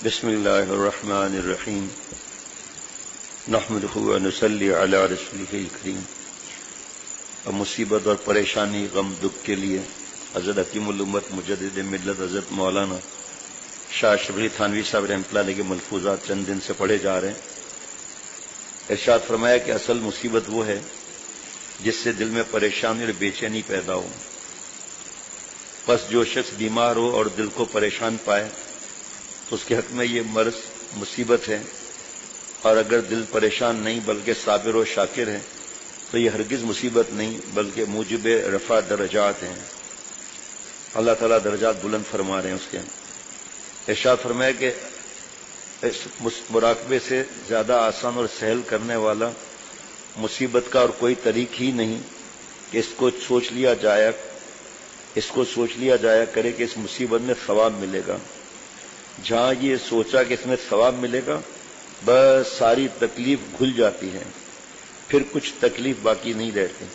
بسم اللہ الرحمن الرحیم نحمدہ و نصلی علی رسولہ الکریم. اب مصیبت اور پریشانی غم دکھ کے لیے حضرت حکیم الامت مجدد ملت حضرت مولانا شاہ شبلی تھانوی صاحب رحمۃ اللہ علیہ کے ملفوظات چند دن سے پڑھے جا رہے ہیں. ارشاد فرمایا کہ اصل مصیبت وہ ہے جس سے دل میں پریشانی اور بے چینی پیدا ہو. بس جو شخص بیمار ہو اور دل کو پریشان پائے تو اس کے حق میں یہ مرض مصیبت ہے، اور اگر دل پریشان نہیں بلکہ صابر و شاکر ہے تو یہ ہرگز مصیبت نہیں بلکہ موجب رفع درجات ہیں. اللہ تعالیٰ درجات بلند فرما رہے ہیں. اس کے ارشاد فرمایا کہ اس مراقبے سے زیادہ آسان اور سہل کرنے والا مصیبت کا اور کوئی طریق ہی نہیں کہ اس کو سوچ لیا جایا کرے کہ اس مصیبت میں ثواب ملے گا. جہاں یہ سوچا کہ اس میں ثواب ملے گا بس ساری تکلیف گھل جاتی ہے، پھر کچھ تکلیف باقی نہیں رہتی.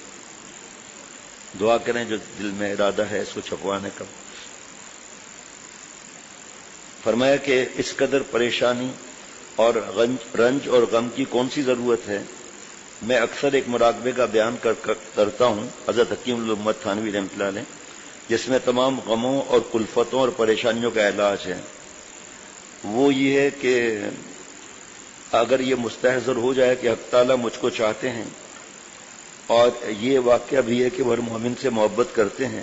دعا کریں جو دل میں ارادہ ہے اس کو چھپوانے کا. فرمایا کہ اس قدر پریشانی اور رنج اور غم کی کون سی ضرورت ہے. میں اکثر ایک مراقبے کا بیان کرتا ہوں حضرت حکیم الامت تھانوی رحمۃ اللہ علیہ، جس میں تمام غموں اور کلفتوں اور پریشانیوں کا علاج ہے. وہ یہ ہے کہ اگر یہ مستحضر ہو جائے کہ حق تعالیٰ مجھ کو چاہتے ہیں اور یہ واقعہ بھی ہے کہ وہ ہر مومن سے محبت کرتے ہیں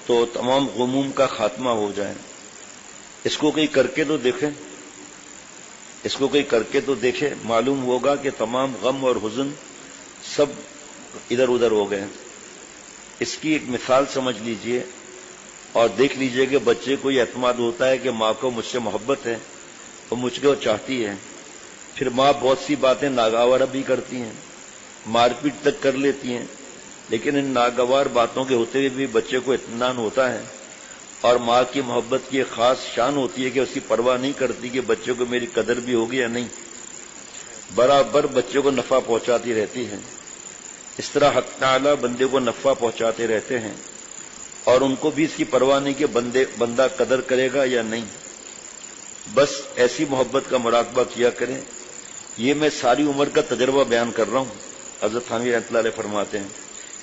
تو تمام غموم کا خاتمہ ہو جائے. اس کو کوئی کر کے تو دیکھے، معلوم ہوگا کہ تمام غم اور حزن سب ادھر ادھر ہو گئے. اس کی ایک مثال سمجھ لیجئے اور دیکھ لیجئے کہ بچے کو یہ اعتماد ہوتا ہے کہ ماں کو مجھ سے محبت ہے اور مجھ کو چاہتی ہے. پھر ماں بہت سی باتیں ناگوار بھی کرتی ہیں، مار پیٹ تک کر لیتی ہیں، لیکن ان ناگوار باتوں کے ہوتے ہوئے بھی بچے کو اطمینان ہوتا ہے. اور ماں کی محبت کی ایک خاص شان ہوتی ہے کہ اس کی پرواہ نہیں کرتی کہ بچے کو میری قدر بھی ہوگی یا نہیں، برابر بچے کو نفع پہنچاتی رہتی ہے. اس طرح حق تعالی بندے کو نفع پہنچاتے رہتے ہیں اور ان کو بھی اس کی پرواہ نہیں کہ بندہ قدر کرے گا یا نہیں. بس ایسی محبت کا مراقبہ کیا کریں. یہ میں ساری عمر کا تجربہ بیان کر رہا ہوں. حضرت تھانوی رحمۃ اللہ علیہ فرماتے ہیں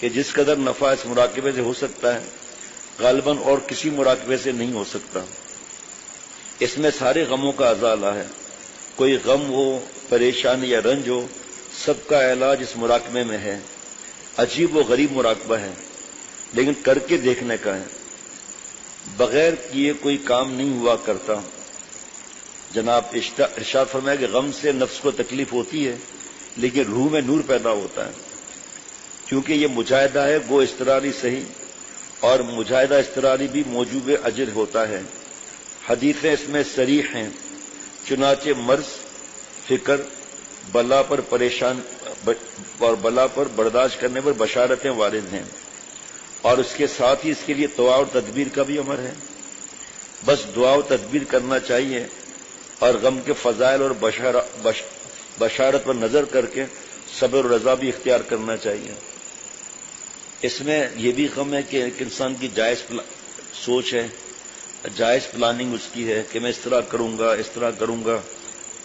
کہ جس قدر نفع اس مراقبے سے ہو سکتا ہے غالباً اور کسی مراقبے سے نہیں ہو سکتا. اس میں سارے غموں کا ازالہ ہے. کوئی غم ہو، پریشانی یا رنج ہو، سب کا علاج اس مراقبے میں ہے. عجیب و غریب مراقبہ ہے لیکن کر کے دیکھنے کا ہے. بغیر کیے کوئی کام نہیں ہوا کرتا. جناب ارشاد فرمایا کہ غم سے نفس کو تکلیف ہوتی ہے لیکن روح میں نور پیدا ہوتا ہے. کیونکہ یہ مجاہدہ ہے گو اضطراری صحیح، اور مجاہدہ اضطراری بھی موجوب اجر ہوتا ہے. حدیثیں اس میں صریح ہیں. چنانچہ مرض، فکر، بلا پر برداشت کرنے پر بشارتیں وارد ہیں، اور اس کے ساتھ ہی اس کے لیے دعا اور تدبیر کا بھی امر ہے. بس دعا و تدبیر کرنا چاہیے اور غم کے فضائل اور بشارت پر نظر کر کے صبر و رضا بھی اختیار کرنا چاہیے. اس میں یہ بھی غم ہے کہ ایک انسان کی جائز سوچ ہے، جائز پلاننگ اس کی ہے کہ میں اس طرح کروں گا.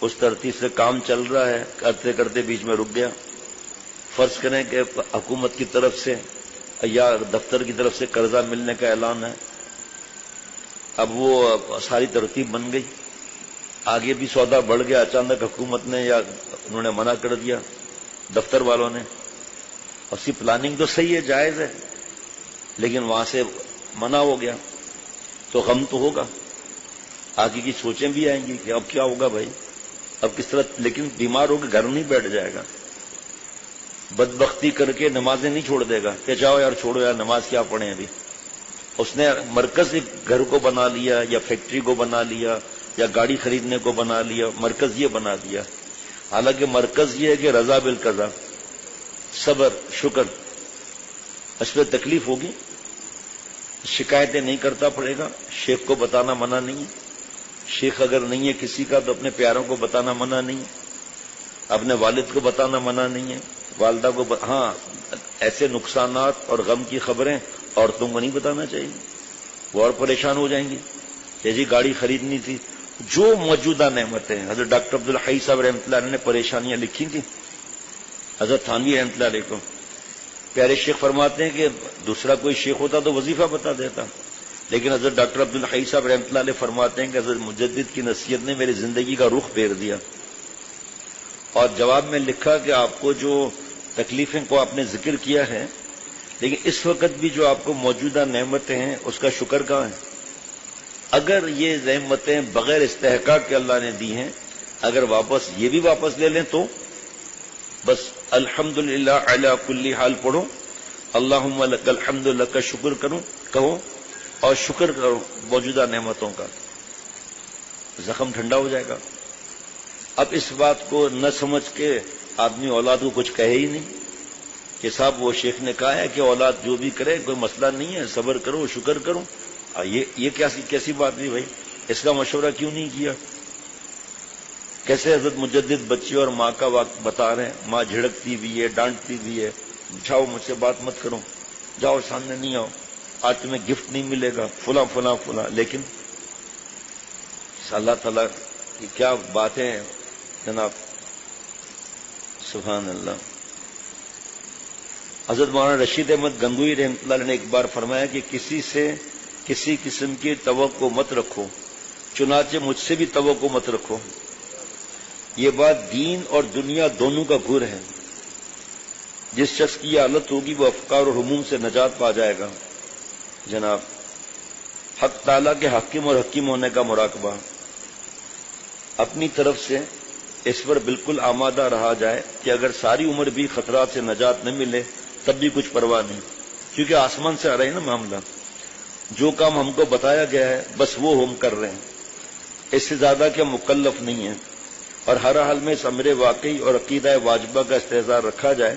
اس ترتیب سے کام چل رہا ہے، کرتے کرتے بیچ میں رک گیا. فرض کریں کہ حکومت کی طرف سے یا دفتر کی طرف سے قرضہ ملنے کا اعلان ہے. اب وہ ساری ترتیب بن گئی، آگے بھی سودا بڑھ گیا. اچانک حکومت نے یا انہوں نے منع کر دیا دفتر والوں نے. اس کی پلاننگ تو صحیح ہے، جائز ہے، لیکن وہاں سے منع ہو گیا تو غم تو ہوگا. آگے کی سوچیں بھی آئیں گی کہ اب کیا ہوگا بھائی، اب کس طرح. لیکن بیمار ہو کے گھر نہیں بیٹھ جائے گا، بدبختی کر کے نمازیں نہیں چھوڑ دے گا کہ جاؤ یار چھوڑو یار نماز کیا پڑھیں ابھی. اس نے مرکز ایک گھر کو بنا لیا یا فیکٹری کو بنا لیا یا گاڑی خریدنے کو بنا لیا، مرکز یہ بنا دیا. حالانکہ مرکز یہ ہے کہ رضا بالقضا، صبر، شکر. اس پہ تکلیف ہوگی، شکایتیں نہیں کرتا پڑے گا. شیخ کو بتانا منع نہیں ہے. شیخ اگر نہیں ہے کسی کا تو اپنے پیاروں کو بتانا منع نہیں ہے، اپنے والد کو بتانا منع نہیں ہے، والدہ کو ہاں ایسے نقصانات اور غم کی خبریں عورتوں کو نہیں بتانا چاہیے، وہ اور پریشان ہو جائیں گی. کہ جی گاڑی خریدنی تھی. جو موجودہ نعمتیں ہیں، حضرت ڈاکٹر عبدالحی صاحب رحمۃ اللہ علیہ نے پریشانیاں لکھی تھیں، حضرت تھانوی رحمۃ اللہ علیہ کو. پیارے شیخ فرماتے ہیں کہ دوسرا کوئی شیخ ہوتا تو وظیفہ بتا دیتا، لیکن حضرت ڈاکٹر عبدالحی صاحب رحمۃ اللہ علیہ فرماتے ہیں کہ حضرت مجدد کی نصیحت نے میری زندگی کا رخ پھیر دیا. اور جواب میں لکھا کہ آپ کو جو تکلیفیں کو آپ نے ذکر کیا ہے، لیکن اس وقت بھی جو آپ کو موجودہ نعمتیں ہیں اس کا شکر کہاں ہے؟ اگر یہ نعمتیں بغیر استحقاق کے اللہ نے دی ہیں، اگر یہ بھی واپس لے لیں تو بس الحمدللہ علی کل حال پڑھو، اللہم لک الحمد لک شکر کہو اور شکر کرو موجودہ نعمتوں کا، زخم ٹھنڈا ہو جائے گا. اب اس بات کو نہ سمجھ کے آدمی اولاد کو کچھ کہے ہی نہیں کہ صاحب وہ شیخ نے کہا ہے کہ اولاد جو بھی کرے کوئی مسئلہ نہیں ہے، صبر کرو شکر کرو. یہ کیسی بات بھی بھائی، اس کا مشورہ کیوں نہیں کیا؟ کیسے حضرت مجدد بچی اور ماں کا وقت بتا رہے ہیں، ماں جھڑکتی بھی ہے، ڈانٹتی بھی ہے، جاؤ مجھ سے بات مت کرو، جاؤ سامنے نہیں آؤ، آج تمہیں گفٹ نہیں ملے گا، فلاں فلاں فلاں. لیکن اللہ تعالیٰ کی کیا باتیں ہیں جناب، سبحان اللہ. حضرت مولانا رشید احمد گنگوئی رحمۃ اللہ علیہ نے ایک بار فرمایا کہ کسی سے کسی قسم کی توقع مت رکھو، چنانچہ مجھ سے بھی توقع مت رکھو. یہ بات دین اور دنیا دونوں کا گر ہے. جس شخص کی یہ حالت ہوگی وہ افکار اور ہموم سے نجات پا جائے گا. جناب حق تعالیٰ کے حاکم اور حکیم ہونے کا مراقبہ، اپنی طرف سے اس پر بالکل آمادہ رہا جائے کہ اگر ساری عمر بھی خطرات سے نجات نہ ملے تب بھی کچھ پرواہ نہیں، کیونکہ آسمان سے آ رہا ہے نا معاملہ. جو کام ہم کو بتایا گیا ہے بس وہ ہم کر رہے ہیں، اس سے زیادہ کیا مکلف نہیں ہے. اور ہر حال میں اس امر واقعی اور عقیدہ واجبہ کا استحضار رکھا جائے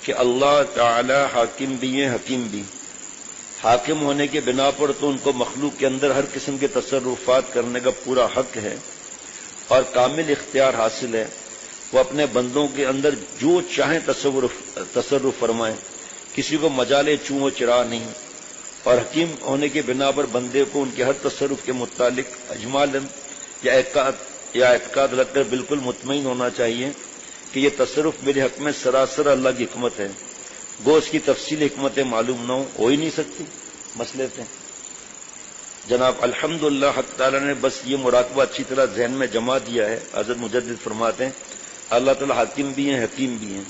کہ اللہ تعالی حاکم بھی ہیں حکیم بھی. حاکم ہونے کے بنا پر تو ان کو مخلوق کے اندر ہر قسم کے تصرفات کرنے کا پورا حق ہے اور کامل اختیار حاصل ہے. وہ اپنے بندوں کے اندر جو چاہیں تصرف فرمائیں، کسی کو مجالے چوں و چرا نہیں. اور حکیم ہونے کے بنا پر بندے کو ان کے ہر تصرف کے متعلق اجمالاً یا اعتقاد رکھ کر بالکل مطمئن ہونا چاہیے کہ یہ تصرف میرے حق میں سراسر اللہ کی حکمت ہے. گو اس کی تفصیل حکمتیں معلوم نہ ہو ہی نہیں سکتی مسئلے تھے. جناب الحمدللہ حق تعالیٰ نے بس یہ مراقبہ اچھی طرح ذہن میں جما دیا ہے. حضرت مجدد فرماتے ہیں اللہ تعالیٰ حاکم بھی ہیں حکیم بھی ہیں.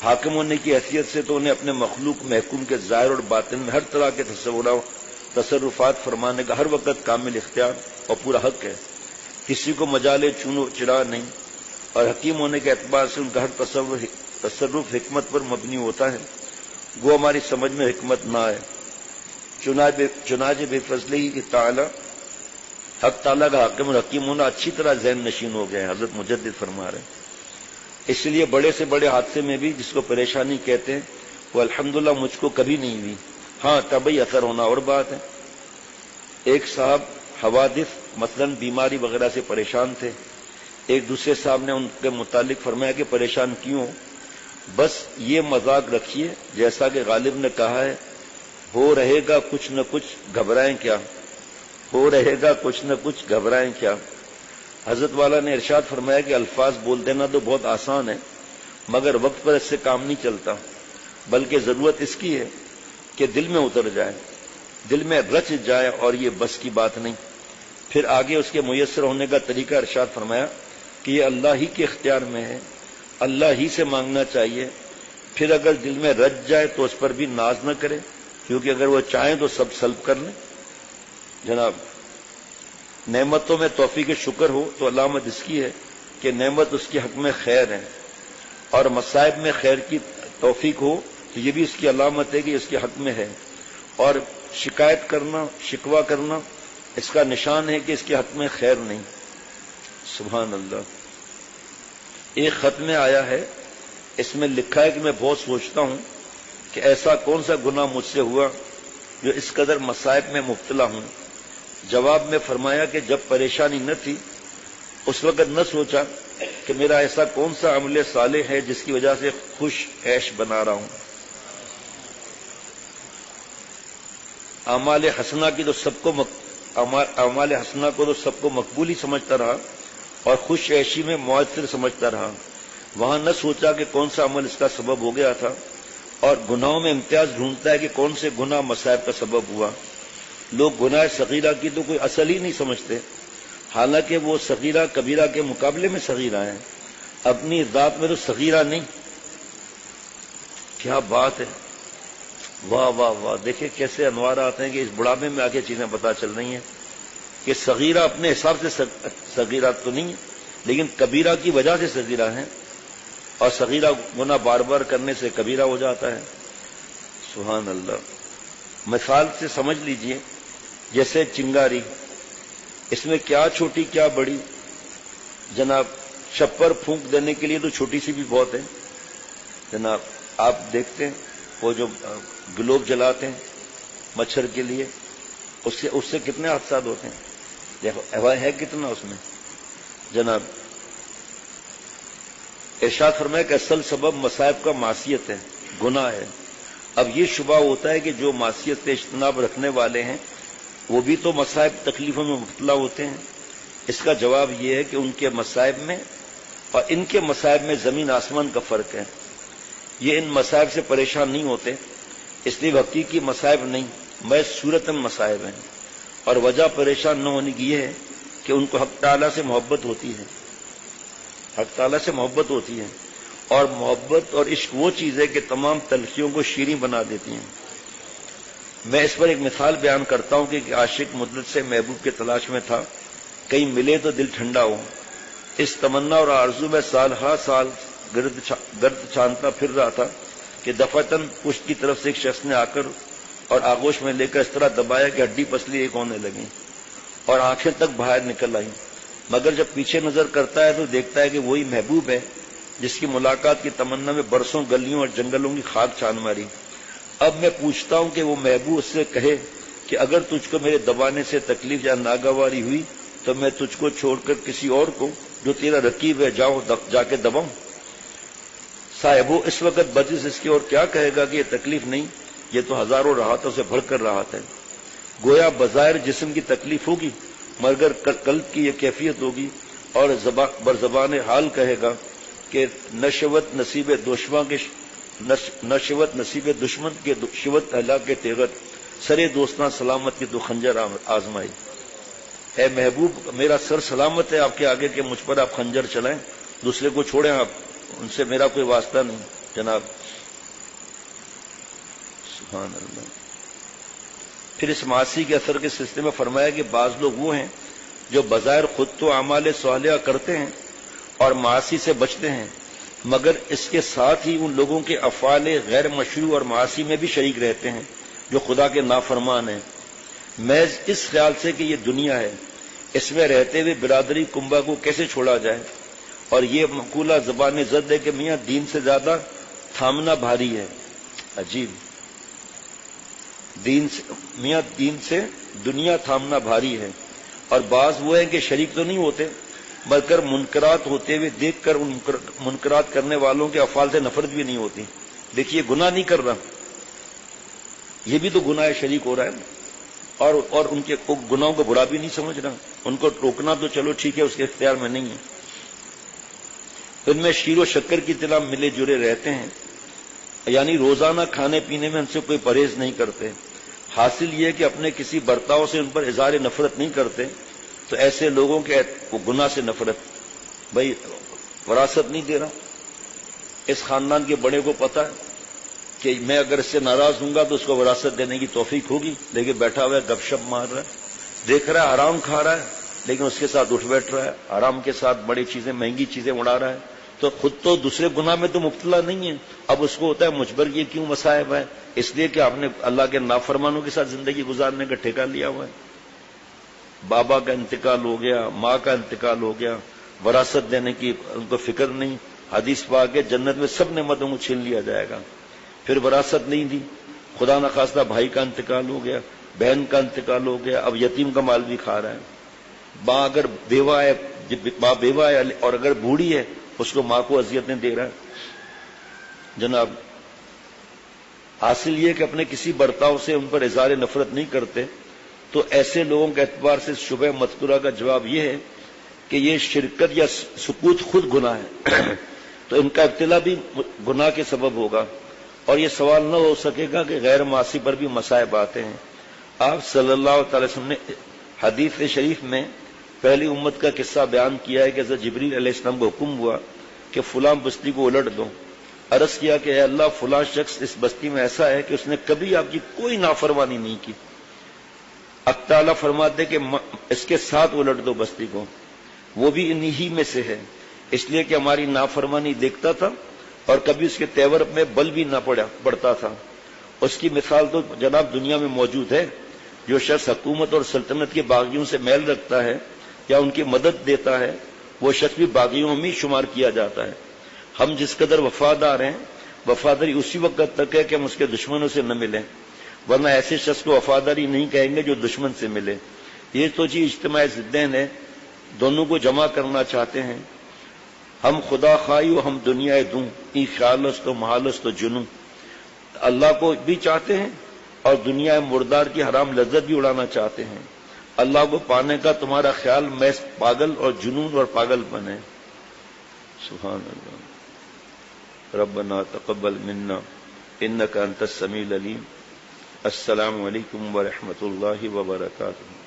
حاکم ہونے کی حیثیت سے تو انہیں اپنے مخلوق محکوم کے ظاہر اور باطن میں ہر طرح کے تصرفات فرمانے کا ہر وقت کامل اختیار اور پورا حق ہے. کسی کو مجالے چونو چرا نہیں. اور حکیم ہونے کے اعتبار سے ان کا ہر تصرف حکمت پر مبنی ہوتا ہے. وہ ہماری سمجھ میں حکمت نہ آئے. چنانچہ بے فضلی تعالی حق تعالیٰ کا حاکم اور حکیم ہونا اچھی طرح ذہن نشین ہو گئے ہیں. حضرت مجدد فرما رہے ہیں اس لیے بڑے سے بڑے حادثے میں بھی جس کو پریشانی کہتے ہیں وہ الحمدللہ مجھ کو کبھی نہیں ہوئی. ہاں طبعی اثر ہونا اور بات ہے. ایک صاحب حوادث مثلا بیماری وغیرہ سے پریشان تھے. ایک دوسرے صاحب نے ان کے متعلق فرمایا کہ پریشان کیوں؟ بس یہ مذاق رکھیے جیسا کہ غالب نے کہا ہے ہو رہے گا کچھ نہ کچھ گھبرائیں کیا، ہو رہے گا کچھ نہ کچھ گھبرائیں کیا. حضرت والا نے ارشاد فرمایا کہ الفاظ بول دینا تو بہت آسان ہے مگر وقت پر اس سے کام نہیں چلتا، بلکہ ضرورت اس کی ہے کہ دل میں اتر جائے، دل میں رچ جائے اور یہ بس کی بات نہیں. پھر آگے اس کے میسر ہونے کا طریقہ ارشاد فرمایا کہ یہ اللہ ہی کے اختیار میں ہے، اللہ ہی سے مانگنا چاہیے. پھر اگر دل میں رچ جائے تو اس پر بھی ناز نہ کرے، کیونکہ اگر وہ چاہیں تو سب سلب کر لیں. جناب نعمتوں میں توفیق شکر ہو تو علامت اس کی ہے کہ نعمت اس کے حق میں خیر ہے، اور مصائب میں خیر کی توفیق ہو تو یہ بھی اس کی علامت ہے کہ اس کے حق میں ہے. اور شکایت کرنا شکوہ کرنا اس کا نشان ہے کہ اس کے حق میں خیر نہیں. سبحان اللہ. ایک خط میں آیا ہے اس میں لکھا ہے کہ میں بہت سوچتا ہوں کہ ایسا کون سا گناہ مجھ سے ہوا جو اس قدر مصائب میں مبتلا ہوں. جواب میں فرمایا کہ جب پریشانی نہ تھی اس وقت نہ سوچا کہ میرا ایسا کون سا عمل صالح ہے جس کی وجہ سے خوش عیش بنا رہا ہوں. اعمال حسنہ کی تو سب کو اعمال حسنہ کو تو سب کو مقبول ہی سمجھتا رہا اور خوش عیشی میں مؤثر سمجھتا رہا، وہاں نہ سوچا کہ کون سا عمل اس کا سبب ہو گیا تھا، اور گناہوں میں امتیاز ڈھونڈتا ہے کہ کون سے گناہ مصائب کا سبب ہوا۔ لوگ گناہ صغیرہ کی تو کوئی اصل ہی نہیں سمجھتے، حالانکہ وہ صغیرہ کبیرہ کے مقابلے میں صغیرہ ہیں، اپنی ذات میں تو صغیرہ نہیں۔ کیا بات ہے، واہ واہ واہ! دیکھیں کیسے انوار آتے ہیں کہ اس بڑھاپے میں آ کے چیزیں پتہ چل رہی ہیں کہ صغیرہ اپنے حساب سے صغیرہ تو نہیں ہے، لیکن کبیرہ کی وجہ سے صغیرہ ہیں، اور صغیرہ گناہ بار بار کرنے سے کبیرہ ہو جاتا ہے۔ سبحان اللہ۔ مثال سے سمجھ لیجئے، جیسے چنگاری، اس میں کیا چھوٹی کیا بڑی، جناب چھپر پھونک دینے کے لیے تو چھوٹی سی بھی بہت ہے جناب۔ آپ دیکھتے ہیں وہ جو گلوب جلاتے ہیں مچھر کے لیے، اس سے کتنے حادثات ہوتے ہیں، دیکھو ہے کتنا اس میں جناب۔ ارشاد فرمایا کہ اصل سبب مصائب کا معصیت ہے، گناہ ہے۔ اب یہ شبہ ہوتا ہے کہ جو معصیت سے اجتناب رکھنے والے ہیں وہ بھی تو مصائب تکلیفوں میں مبتلا ہوتے ہیں۔ اس کا جواب یہ ہے کہ ان کے مصائب میں اور ان کے مصائب میں زمین آسمان کا فرق ہے۔ یہ ان مصائب سے پریشان نہیں ہوتے، اس لیے حقیقی مصائب نہیں، محض صورتاً مصائب ہیں، اور وجہ پریشان نہ ہونے کی یہ ہے کہ ان کو حق تعالیٰ سے محبت ہوتی ہے، حق تعالیٰ سے محبت ہوتی ہے، اور محبت اور عشق وہ چیز ہے کہ تمام تلخیوں کو شیریں بنا دیتی ہیں۔ میں اس پر ایک مثال بیان کرتا ہوں کہ ایک عاشق مدت سے محبوب کے تلاش میں تھا، کہیں ملے تو دل ٹھنڈا ہو۔ اس تمنا اور آرزو میں سال ہر سال گرد چھانتا پھر رہا تھا کہ دفعتاً پشت کی طرف سے ایک شخص نے آ کر اور آغوش میں لے کر اس طرح دبایا کہ ہڈی پسلی ایک ہونے لگی اور آنکھیں تک باہر نکل آئیں، مگر جب پیچھے نظر کرتا ہے تو دیکھتا ہے کہ وہی محبوب ہے جس کی ملاقات کی تمنا میں برسوں گلیوں اور جنگلوں کی خاک چھان ماری۔ اب میں پوچھتا ہوں کہ وہ محبوب اس سے کہے کہ اگر تجھ کو میرے دبانے سے تکلیف یا ناگواری ہوئی تو میں تجھ کو چھوڑ کر کسی اور کو جو تیرا رقیب ہے جا کے دباؤں؟ صاحب وہ اس وقت بدس اس کی اور کیا کہے گا کہ یہ تکلیف نہیں، یہ تو ہزاروں راحتوں سے بڑھ کر راحت ہے۔ گویا بظاہر جسم کی تکلیف ہوگی مگر قلب کی یہ کیفیت ہوگی، اور برزبان حال کہے گا کہ نشوت نصیب دشمن کے شوت اہلا کے تیغت سرے دوستاں سلامت کی تو خنجر آزمائی۔ اے محبوب میرا سر سلامت ہے آپ کے آگے کہ مجھ پر آپ خنجر چلائیں، دوسرے کو چھوڑیں آپ، ان سے میرا کوئی واسطہ نہیں جناب۔ سبحان اللہ۔ پھر اس معاصی کے اثر کے سلسلے میں فرمایا کہ بعض لوگ وہ ہیں جو بظاہر خود تو اعمال صالحہ کرتے ہیں اور معاصی سے بچتے ہیں، مگر اس کے ساتھ ہی ان لوگوں کے افعال غیر مشروع اور معاصی میں بھی شریک رہتے ہیں جو خدا کے نافرمان ہیں، محض اس خیال سے کہ یہ دنیا ہے، اس میں رہتے ہوئے برادری کنبہ کو کیسے چھوڑا جائے، اور یہ مقولہ زبان زد ہے کہ میاں دین سے زیادہ تھامنا بھاری ہے۔ عجیب، میاں دین سے دنیا تھامنا بھاری ہے، اور بعض وہ ہیں کہ شریک تو نہیں ہوتے بلکہ منکرات ہوتے ہوئے دیکھ کر ان منکرات کرنے والوں کے افعال سے نفرت بھی نہیں ہوتی۔ دیکھیے گناہ نہیں کر رہا، یہ بھی تو گناہ شریک ہو رہا ہے، اور ان کے گناہوں کو برا بھی نہیں سمجھ رہا، ان کو ٹوکنا تو چلو ٹھیک ہے اس کے اختیار میں نہیں ہے۔ ان میں شیر و شکر کی طرح ملے جلے رہتے ہیں، یعنی روزانہ کھانے پینے میں ان سے کوئی پرہیز نہیں کرتے، حاصل یہ کہ اپنے کسی برتاؤ سے ان پر اظہار نفرت نہیں کرتے، تو ایسے لوگوں کے گناہ سے نفرت، بھائی وراثت نہیں دے رہا، اس خاندان کے بڑے کو پتا ہے کہ میں اگر اس سے ناراض ہوں گا تو اس کو وراثت دینے کی توفیق ہوگی، لیکن بیٹھا ہوا ہے گپ شپ مار رہا ہے، دیکھ رہا ہے حرام کھا رہا ہے لیکن اس کے ساتھ اٹھ بیٹھ رہا ہے، حرام کے ساتھ بڑی چیزیں مہنگی چیزیں اڑا رہا ہے، تو خود تو دوسرے گناہ میں تو مبتلا نہیں ہے، اب اس کو ہوتا ہے مجھ پر یہ کیوں مصائب ہے، اس لیے کہ آپ نے اللہ کے نافرمانوں کے ساتھ زندگی گزارنے کا ٹھیکہ لیا ہوا ہے۔ بابا کا انتقال ہو گیا، ماں کا انتقال ہو گیا، وراثت دینے کی ان کو فکر نہیں، حدیث پاک ہے جنت میں سب نعمتوں کو چھین لیا جائے گا، پھر وراثت نہیں دی، خدا نخواستہ بھائی کا انتقال ہو گیا، بہن کا انتقال ہو گیا، اب یتیم کا مال بھی کھا رہا ہے، ماں اگر بیوہ ہے، ماں بیوہ ہے اور اگر بوڑھی ہے اس کو ماں کو اذیتیں دے رہا ہے جناب۔ حاصل یہ کہ اپنے کسی برتاؤ سے ان پر اظہار نفرت نہیں کرتے، تو ایسے لوگوں کے اعتبار سے شبہ مذکورہ کا جواب یہ ہے کہ یہ شرکت یا سکوت خود گناہ ہے تو ان کا ابتلا بھی گناہ کے سبب ہوگا، اور یہ سوال نہ ہو سکے گا کہ غیر معاصی پر بھی مصائب آتے ہیں۔ آپ صلی اللہ تعالی وسلم نے حدیث شریف میں پہلی امت کا قصہ بیان کیا ہے کہ حضرت جبریل علیہ السلام کو حکم ہوا کہ فلاں بستی کو الٹ دو۔ عرض کیا کہ اے اللہ، فلاں شخص اس بستی میں ایسا ہے کہ اس نے کبھی آپ کی کوئی نافرمانی نہیں کی۔ اللہ تعالیٰ فرماتے کہ اس کے ساتھ الٹ دو بستی کو، وہ بھی انہی میں سے ہے، اس لیے کہ ہماری نافرمانی دیکھتا تھا اور کبھی اس کے تیور میں بل بھی نہ پڑتا تھا۔ اس کی مثال تو جناب دنیا میں موجود ہے۔ جو شخص حکومت اور سلطنت کے باغیوں سے میل رکھتا ہے یا ان کی مدد دیتا ہے، وہ شخص بھی باغیوں میں شمار کیا جاتا ہے۔ ہم جس قدر وفادار ہیں، وفاداری اسی وقت تک ہے کہ ہم اس کے دشمنوں سے نہ ملیں، ورنہ ایسے شخص کو وفاداری نہیں کہیں گے جو دشمن سے ملے۔ یہ تو جی اجتماع ضدین ہے، دونوں کو جمع کرنا چاہتے ہیں۔ ہم خدا خواہی و ہم دنیا دوں، ای خیال است و محال است و جنوں، اللہ کو بھی چاہتے ہیں اور دنیا مردار کی حرام لذت بھی اڑانا چاہتے ہیں۔ اللہ کو پانے کا تمہارا خیال محض پاگل اور جنون اور پاگل بنے۔ سبحان اللہ۔ ربنا تقبل منا انک انت السمیع العلیم۔ السلام علیکم ورحمۃ اللہ وبرکاتہ۔